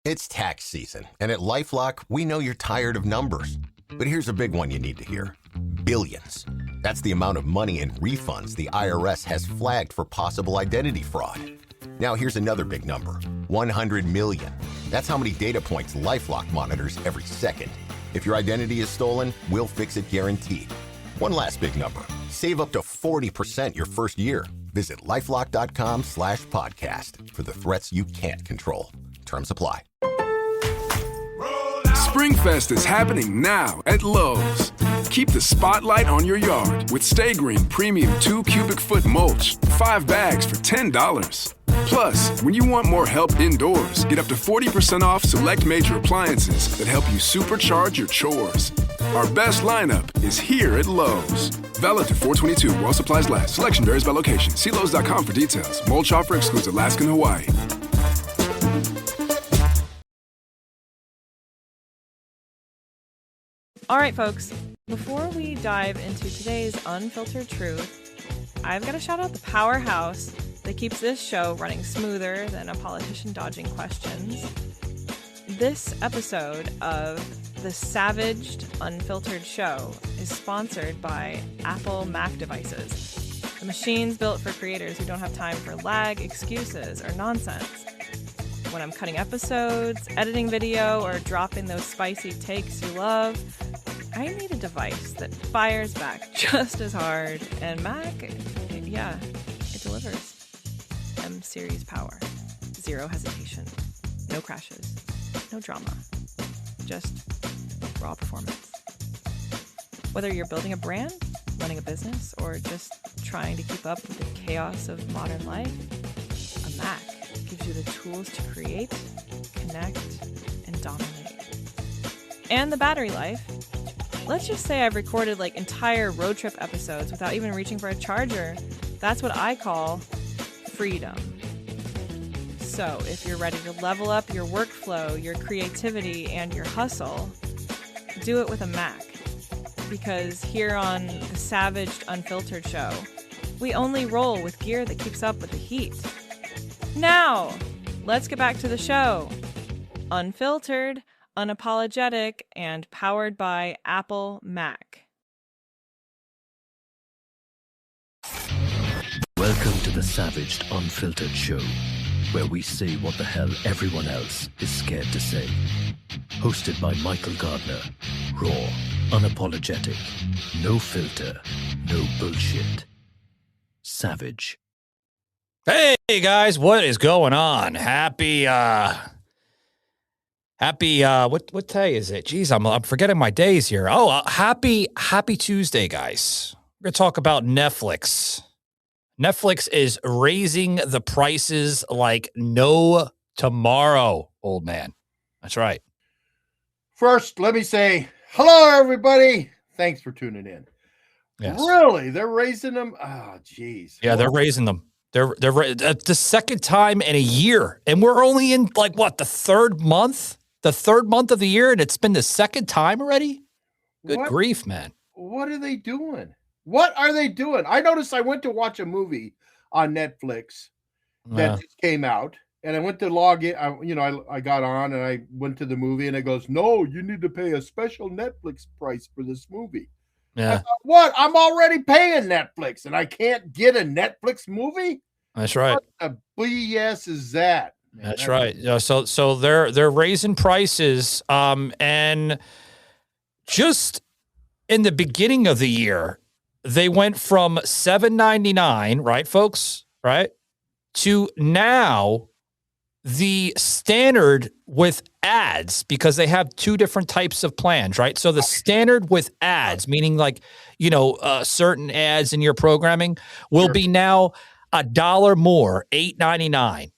It's tax season, and at LifeLock, we know you're tired of numbers. But here's a big one you need to hear. Billions. That's the amount of money in refunds the IRS has flagged for possible identity fraud. Now here's another big number. 100 million. That's how many data points LifeLock monitors every second. If your identity is stolen, we'll fix it guaranteed. One last big number. Save up to 40% your first year. Visit LifeLock.com/podcast for the threats you can't control. Terms apply. Springfest is happening now at Lowe's. Keep the spotlight on your yard with Stay Green Premium 2 cubic foot mulch, 5 bags for $10. Plus, when you want more help indoors, get up to 40% off select major appliances that help you supercharge your chores. Our best lineup is here at Lowe's. Valid to 4/22 while supplies last. Selection varies by location. See Lowe's.com for details. Mulch offer excludes Alaska and Hawaii. All right, folks, before we dive into today's unfiltered truth, I've got to shout out the powerhouse that keeps this show running smoother than a politician dodging questions. This episode of the Savaged Unfiltered Show is sponsored by Apple Mac devices, the machines built for creators who don't have time for lag, excuses, or nonsense. When I'm cutting episodes, editing video, or dropping those spicy takes you love, I need a device that fires back just as hard. And Mac, it delivers. M-series power. Zero hesitation. No crashes. No drama. Just raw performance. Whether you're building a brand, running a business, or just trying to keep up with the chaos of modern life, a Mac gives you the tools to create, connect, and dominate. And the battery life. Let's just say I've recorded like entire road trip episodes without even reaching for a charger. That's what I call freedom. So if you're ready to level up your workflow, your creativity, and your hustle, do it with a Mac. Because here on the Savaged Unfiltered Show, we only roll with gear that keeps up with the heat. Now, let's get back to the show. Unfiltered, unapologetic, and powered by Apple Mac. Welcome to the Savaged Unfiltered Show, where we say what the hell everyone else is scared to say. Hosted by Michael Gardner. Raw, unapologetic, no filter, no bullshit. Savage. Hey guys, what is going on? Happy what day is it? Jeez, I'm forgetting my days here. Oh, happy Tuesday, guys. We're going to talk about Netflix. Netflix is raising the prices like no tomorrow, old man. That's right. First, let me say hello, everybody. Thanks for tuning in. Yes. Really? They're raising them? Oh, geez. Yeah, they're raising them. They're the second time in a year, and we're only in like what, the third month of the year, and it's been the second time already. Good grief, man! What are they doing? What are they doing? I noticed I went to watch a movie on Netflix that just came out, and I went to log in. I got on and I went to the movie, and it goes, "No, you need to pay a special Netflix price for this movie." Yeah. I thought, what? I'm already paying Netflix, and I can't get a Netflix movie? That's right. What the BS is that? Man, that's right. So they're raising prices, and just in the beginning of the year, they went from $7.99, right, folks, right, to now the standard with ads, because they have two different types of plans, right? So the standard with ads, meaning like, certain ads in your programming, will be now $1 more, $8.99.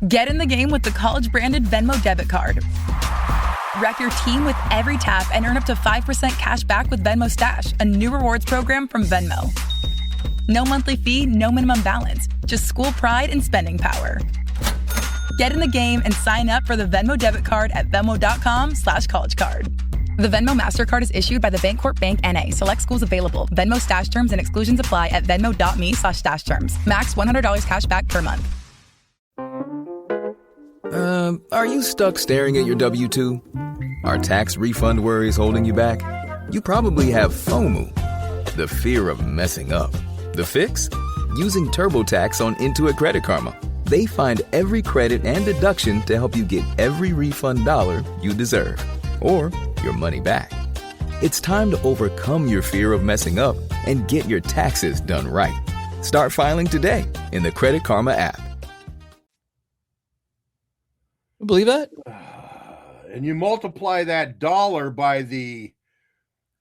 Get in the game with the college-branded Venmo debit card. Wreck your team with every tap and earn up to 5% cash back with Venmo Stash, a new rewards program from Venmo. No monthly fee, no minimum balance, just school pride and spending power. Get in the game and sign up for the Venmo debit card at venmo.com/collegecard. The Venmo MasterCard is issued by the Bancorp Bank N.A. Select schools available. Venmo Stash terms and exclusions apply at venmo.me/stash terms. Max $100 cash back per month. Are you stuck staring at your W-2? Are tax refund worries holding you back? You probably have FOMO, the fear of messing up. The fix? Using TurboTax on Intuit Credit Karma. They find every credit and deduction to help you get every refund dollar you deserve. Or your money back. It's time to overcome your fear of messing up and get your taxes done right. Start filing today in the Credit Karma app. You believe that? And you multiply that dollar by the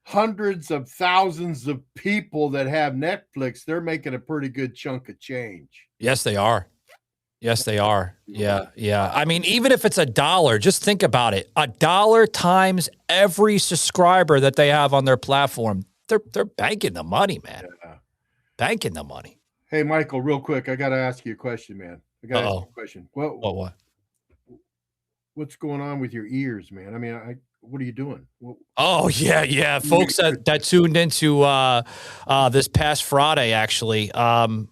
hundreds of thousands of people that have Netflix, they're making a pretty good chunk of change. Yes, they are. Yes, they are. Yeah, yeah. I mean, even if it's $1, just think about it. $1 times every subscriber that they have on their platform. They're banking the money, man. Yeah. Banking the money. Hey, Michael, real quick, I got to ask you a question, man. I got to ask you a question. What? What's going on with your ears, man? I mean, what are you doing? Oh, yeah. Folks that tuned into this past Friday, actually, on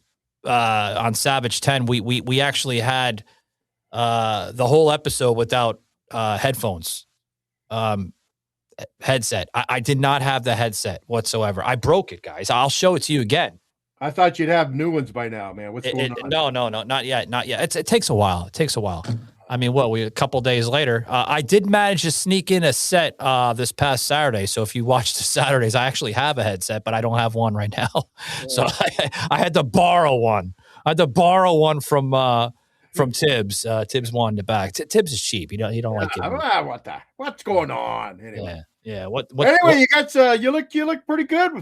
Savage 10, we actually had the whole episode without headphones, headset. I did not have the headset whatsoever. I broke it, guys. I'll show it to you again. I thought you'd have new ones by now, man. What's going on? No, not yet. It takes a while. I mean, a couple days later, I did manage to sneak in a set this past Saturday. So if you watch the Saturdays, I actually have a headset, but I don't have one right now. Yeah. So I had to borrow one. From Tibbs. Tibbs wanted it back. Tibbs is cheap. You don't like it. What's going on? Anyway. Yeah. You got you look pretty good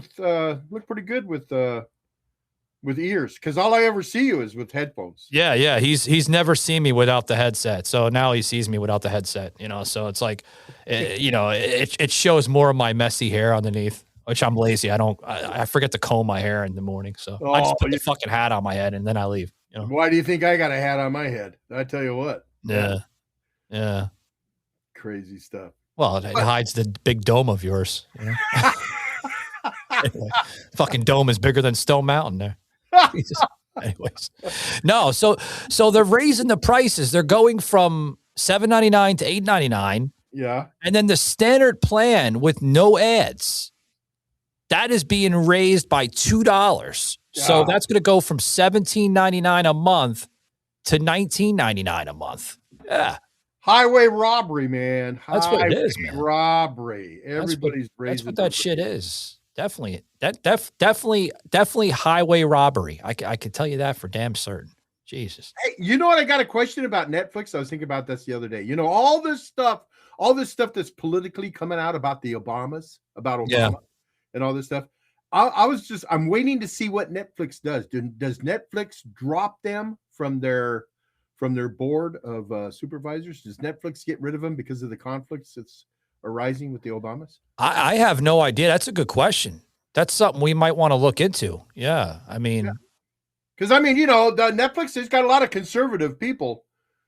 with ears, because all I ever see you is with headphones. Yeah. He's never seen me without the headset, so now he sees me without the headset. So it's like, it shows more of my messy hair underneath, which I'm lazy. I forget to comb my hair in the morning, so I just put the fucking hat on my head and then I leave. Why do you think I got a hat on my head? I tell you what. Yeah. Crazy stuff. Well, it hides the big dome of yours. Anyway, fucking dome is bigger than Stone Mountain there. Anyways, no. So they're raising the prices. They're going from $7.99 to $8.99. Yeah, and then the standard plan with no ads, that is being raised by $2. Yeah. So that's going to go from $17.99 a month to $19.99 a month. Yeah, highway robbery, man. That's what it is, man. Robbery. Everybody's raising. That's what that shit is. Definitely, definitely highway robbery. I can tell you that for damn certain. Jesus. Hey, you know what? I got a question about Netflix. I was thinking about this the other day. All this stuff that's politically coming out about the Obamas, about Obama, and all this stuff. I'm waiting to see what Netflix does. Does Netflix drop them from their board of supervisors? Does Netflix get rid of them because of the conflicts that's arising with the Obamas? I have no idea. That's a good question. That's something we might want to look into. Yeah. I mean, because the Netflix has got a lot of conservative people,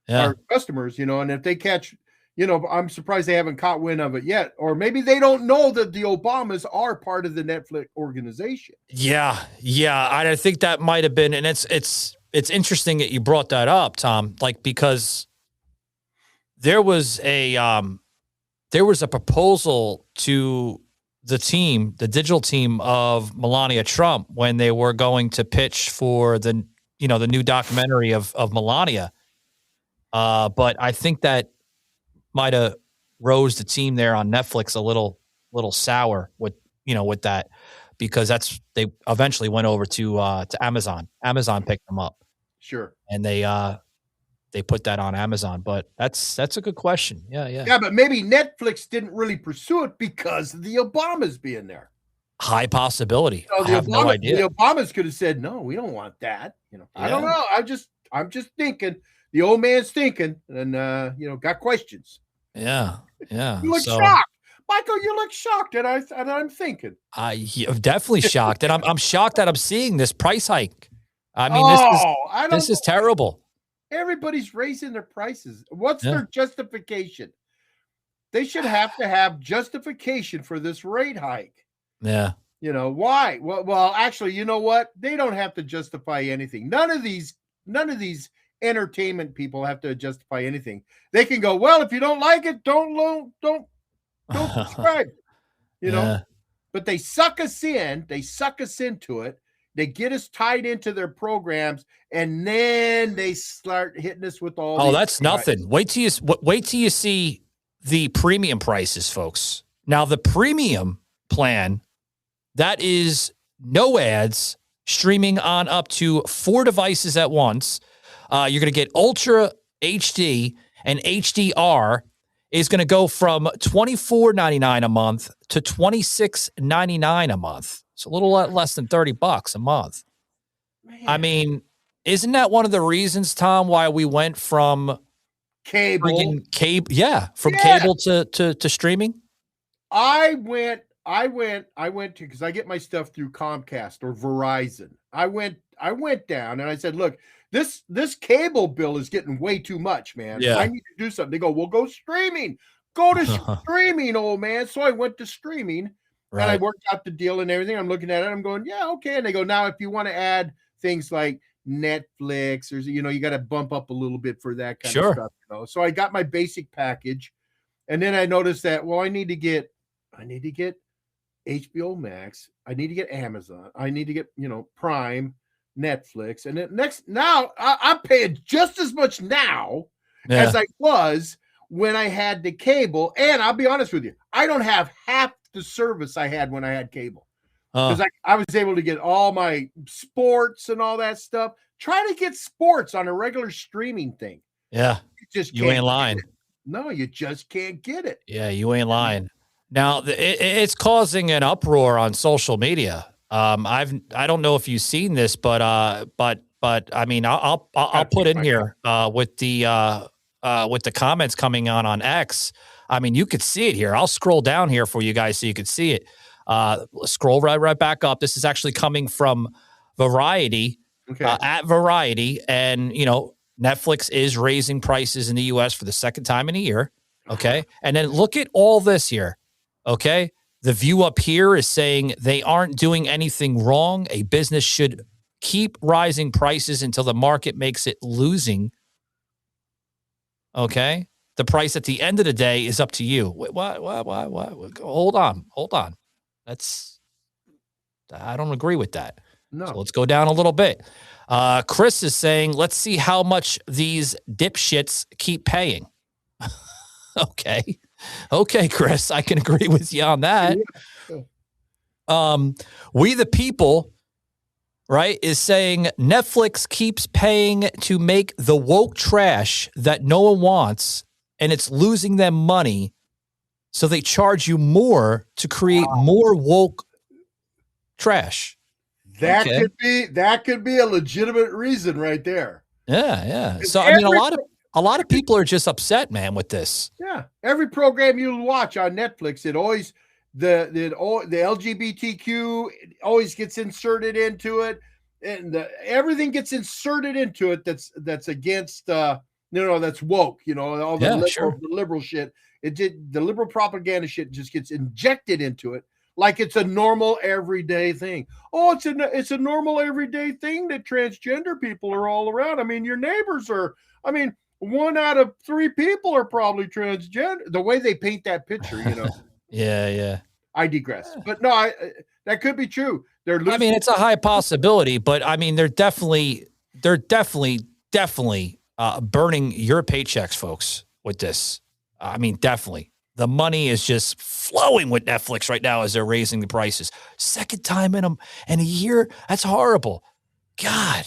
our customers, and if they catch, I'm surprised they haven't caught wind of it yet, or maybe they don't know that the Obamas are part of the Netflix organization. Yeah. I think that might have been, and it's interesting that you brought that up, Tom, because there was a proposal to the digital team of Melania Trump when they were going to pitch for the new documentary of Melania. But I think that might have rose the team there on Netflix a little sour with that, because they eventually went over to Amazon. Amazon picked them up. Sure. And they put that on Amazon, but that's a good question. Yeah, but maybe Netflix didn't really pursue it because of the Obamas being there. High possibility. I have no idea. The Obamas could have said, "No, we don't want that." I don't know. I'm just thinking. The old man's thinking, and got questions. Yeah. You look shocked, Michael. You look shocked, and I'm thinking. I'm definitely shocked, and I'm shocked that I'm seeing this price hike. I mean, this is terrible. Everybody's raising their prices. What's their justification? They should have to have justification for this rate hike. Yeah. Why? Well, actually, you know what? They don't have to justify anything. None of these entertainment people have to justify anything. They can go, well, if you don't like it, don't subscribe. You know, but they suck us in. They suck us into it. They get us tied into their programs, and then they start hitting us with all. Oh, that's nothing. Wait till you see the premium prices, folks. Now, the premium plan, that is no ads, streaming on up to 4 devices at once. You're going to get Ultra HD, and HDR is going to go from $24.99 a month to $26.99 a month. It's a little less than $30 a month. Man. I mean, isn't that one of the reasons, Tom, why we went from cable? Cable to streaming? I went to, because I get my stuff through Comcast or Verizon. I went down and I said, look, this cable bill is getting way too much, man. Yeah. I need to do something. They go, well, go streaming. Go to streaming, old man. So I went to streaming. Right. And I worked out the deal and everything. I'm looking at it. I'm going, yeah, okay. And they go, now, if you want to add things like Netflix or, you got to bump up a little bit for that kind of stuff. So I got my basic package. And then I noticed that, well, I need to get HBO Max. I need to get Amazon. I need to get, Prime, Netflix. And then now I'm paying just as much now as I was when I had the cable. And I'll be honest with you, I don't have half the service I had when I had cable, because I was able to get all my sports and all that stuff. Try to get sports on a regular streaming thing. Yeah. You ain't lying. No, you just can't get it. Yeah, you ain't lying. Now it's causing an uproar on social media. I don't know if you've seen this, but I mean, I'll put in here with the comments coming on X. I mean, you could see it here. I'll scroll down here for you guys so you could see it. Scroll right back up. This is actually coming from Variety, at Variety. And, Netflix is raising prices in the U.S. for the second time in a year. Okay. And then look at all this here. Okay. The view up here is saying they aren't doing anything wrong. A business should keep rising prices until the market makes it losing. Okay. The price at the end of the day is up to you. What? Hold on. I don't agree with that. No. So let's go down a little bit. Chris is saying, let's see how much these dipshits keep paying. Okay, Chris, I can agree with you on that. We the People, right, is saying Netflix keeps paying to make the woke trash that no one wants, and it's losing them money, so they charge you more to create more woke trash. That could be a legitimate reason right there. Yeah. So I mean, a lot of people are just upset, man, with this. Yeah, every program you watch on Netflix, it always the LGBTQ always gets inserted into it, and everything gets inserted into it that's against that's woke. All the liberal shit. The liberal propaganda shit just gets injected into it like it's a normal everyday thing. Oh, it's a normal everyday thing that transgender people are all around. I mean, your neighbors are. I mean, 1 out of 3 people are probably transgender. The way they paint that picture, Yeah. I digress, but no, that could be true. I mean, it's a high possibility, but I mean, they're definitely burning your paychecks, folks, with this. I mean, definitely. The money is just flowing with Netflix right now as they're raising the prices. Second time in a year. That's horrible. God.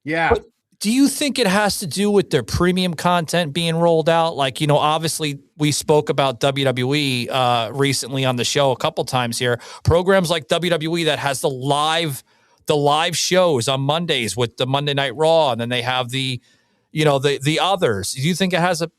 Yeah. But do you think it has to do with their premium content being rolled out? Like, obviously we spoke about WWE recently on the show a couple times here. Programs like WWE that has the live shows on Mondays with the Monday Night Raw, and then they have the others. Do you think it has a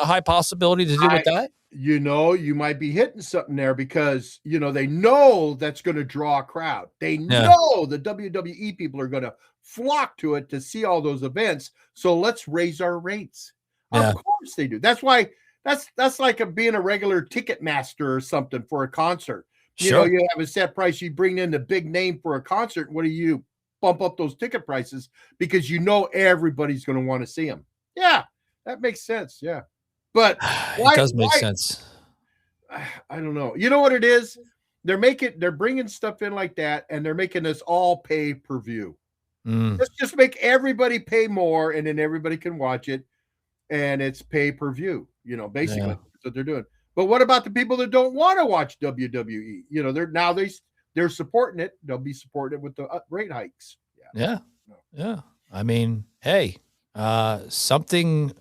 high possibility to do with that? You might be hitting something there, because, they know that's going to draw a crowd. They know the WWE people are going to flock to it to see all those events. So let's raise our rates. Yeah. Of course they do. That's why that's like being a regular ticket master or something for a concert. You have a set price. You bring in the big name for a concert. What do you bump up those ticket prices because you know everybody's going to want to see them. Yeah, that makes sense. Yeah. But it does make sense. I don't know. You know what it is? They're bringing stuff in like that, and they're making us all pay per view. Let's just make everybody pay more, and then everybody can watch it, and it's pay per view. Basically that's what they're doing. But what about the people that don't want to watch WWE? They're supporting it. They'll be supporting it with the rate hikes. Yeah. I mean, hey, something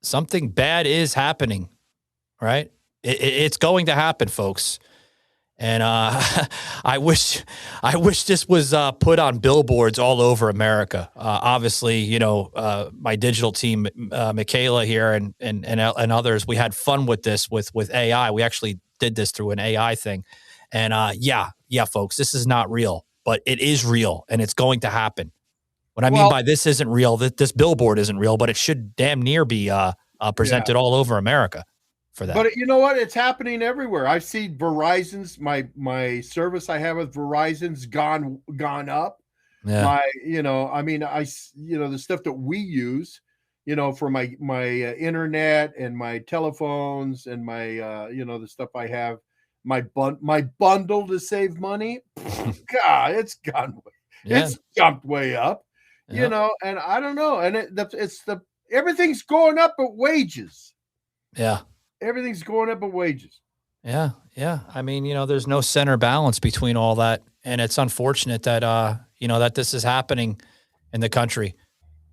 bad is happening, right? It's going to happen, folks. And I wish this was put on billboards all over America. Obviously, my digital team, Michaela here and others, we had fun with this with AI. We actually did this through an AI thing. And yeah, folks, this is not real, but it is real, and it's going to happen. What I mean by this isn't real, that this billboard isn't real, but it should damn near be presented all over America. For that. But you know what? It's happening everywhere. I see Verizon's my service I have with Verizon's gone up. Yeah. The stuff that we use, for my internet and my telephones and my the stuff I have, my bundle to save money. God, it's gone it's jumped way up. And I don't know. And everything's going up at wages. Yeah. Everything's going up in wages. Yeah. I mean, there's no center balance between all that. And it's unfortunate that, that this is happening in the country.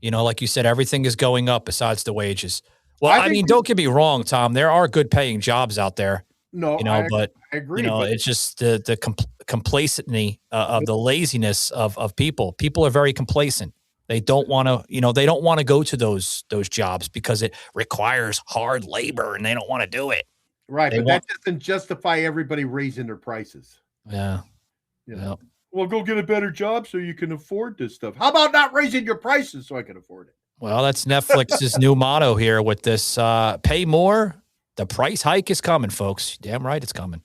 Like you said, everything is going up besides the wages. Well, I mean, don't get me wrong, Tom. There are good paying jobs out there. No, but I agree. It's just the complacency of the laziness of people. People are very complacent. They don't want to, go to those jobs because it requires hard labor and they don't want to do it. Right. But that doesn't justify everybody raising their prices. Yeah. Well, go get a better job so you can afford this stuff. How about not raising your prices so I can afford it? Well, that's Netflix's new motto here with this pay more. The price hike is coming, folks. Damn right it's coming.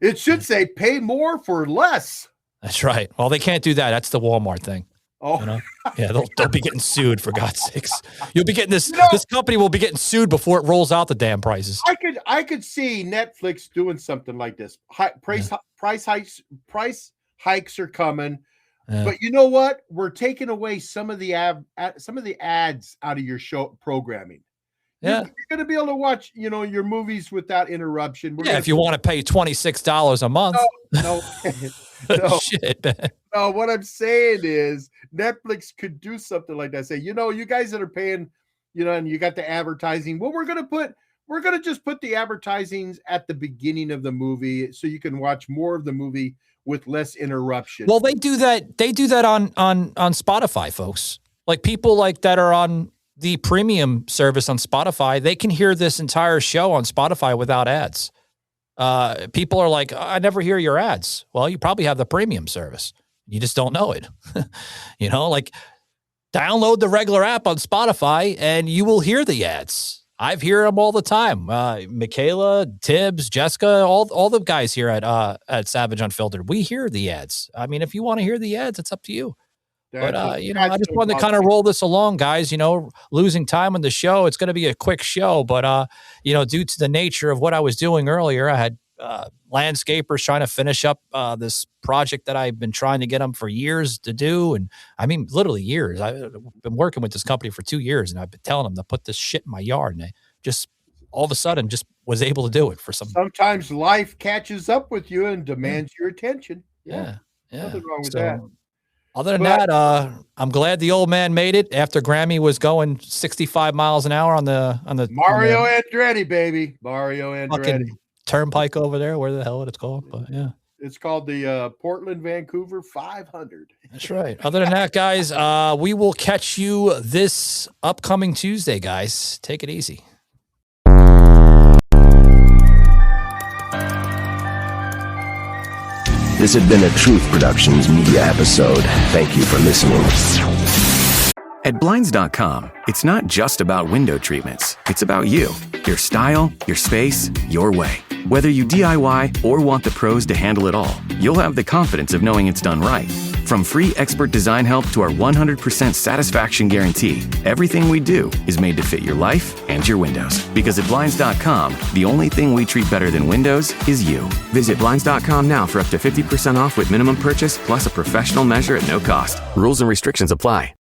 It should say pay more for less. That's right. Well, they can't do that. That's the Walmart thing. Oh, yeah, they'll be getting sued for God's sakes. You'll be getting this. This company will be getting sued before it rolls out the damn prices. I could see Netflix doing something like this. Price hikes are coming, but you know what? We're taking away some of the ads out of your show programming. Yeah, you're going to be able to watch, your movies without interruption. If you want to pay $26 a month. No. Shit, man. No, what I'm saying is Netflix could do something like that. Say, you guys that are paying, and you got the advertising. Well, we're going to just put the advertisings at the beginning of the movie so you can watch more of the movie with less interruption. Well, they do that. They do that on Spotify, folks. Like people like that are on the premium service on Spotify. They can hear this entire show on Spotify without ads. People are like, I never hear your ads. Well, you probably have the premium service. You just don't know it. Like download the regular app on Spotify and you will hear the ads. I've hear them all the time. Michaela, Tibbs, Jessica, all the guys here at Savage Unfiltered, we hear the ads. I mean, if you want to hear the ads, it's up to you. But, I just wanted to kind of roll this along, guys, losing time on the show. It's going to be a quick show, but, due to the nature of what I was doing earlier, I had landscapers trying to finish up this project that I've been trying to get them for years to do. And I mean, literally years. I've been working with this company for 2 years and I've been telling them to put this shit in my yard. And I just all of a sudden just was able to do it for some. Sometimes life catches up with you and demands your attention. Yeah. Nothing wrong with that. Other than that, I'm glad the old man made it after Grammy was going 65 miles an hour on the Mario Andretti, baby. Mario Andretti. Turnpike over there, where the hell it's called. But yeah. It's called the Portland, Vancouver 500. That's right. Other than that, guys, we will catch you this upcoming Tuesday, guys. Take it easy. This had been a Truth Productions media episode. Thank you for listening. At Blinds.com, it's not just about window treatments. It's about you, your style, your space, your way. Whether you DIY or want the pros to handle it all, you'll have the confidence of knowing it's done right. From free expert design help to our 100% satisfaction guarantee, everything we do is made to fit your life and your windows. Because at Blinds.com, the only thing we treat better than windows is you. Visit Blinds.com now for up to 50% off with minimum purchase plus a professional measure at no cost. Rules and restrictions apply.